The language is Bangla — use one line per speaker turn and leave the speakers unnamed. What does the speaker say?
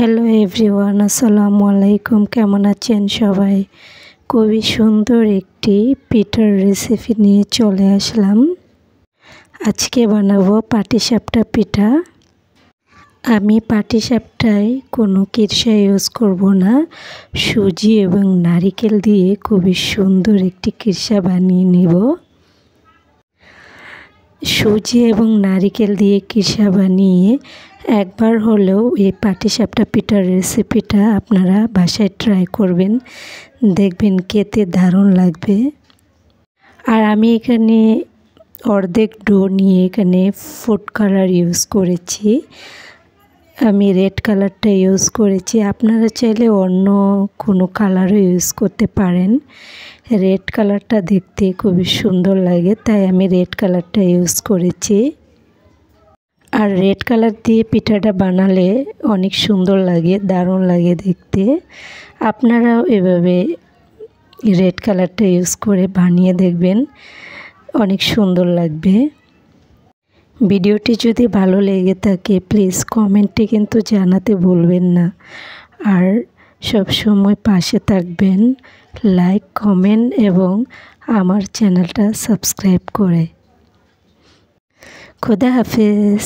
হ্যালো এভরিওয়ান, আসসালামু আলাইকুম। কেমন আছেন সবাই? খুবই সুন্দর একটি পিঠার রেসিপি নিয়ে চলে আসলাম। আজকে বানাবো পাটিসাপটা পিঠা। আমি পাটিসাপটায় কোনো কিরসা ইউজ করব না, সুজি এবং নারিকেল দিয়ে খুবই সুন্দর একটি কিরসা বানিয়ে নেব। সুজি এবং নারিকেল দিয়ে কিরসা বানিয়ে একবার হলেও এই পাটিসাপটা পিঠার রেসিপিটা আপনারা বাসায় ট্রাই করবেন, দেখবেন খেতে দারুণ লাগবে। আর আমি এখানে অর্ধেক ডো নিয়ে এখানে ফুড কালার ইউজ করেছি। আমি রেড কালারটা ইউজ করেছি, আপনারা চাইলে অন্য কোনো কালারও ইউজ করতে পারেন। রেড কালারটা দেখতে খুবই সুন্দর লাগে, তাই আমি রেড কালারটা ইউজ করেছি। আর রেড কালার দিয়ে পিঠাটা বানালে অনেক সুন্দর লাগে, দারুণ লাগে দেখতে। আপনারাও এভাবে রেড কালারটা ইউজ করে বানিয়ে দেখবেন, অনেক সুন্দর লাগবে। ভিডিওটি যদি ভালো লেগে থাকে প্লিজ কমেন্টে কিন্তু জানাতে ভুলবেন না। আর সব সময় পাশে থাকবেন, লাইক, কমেন্ট এবং আমার চ্যানেলটা সাবস্ক্রাইব করে। খুদা হাফেজ।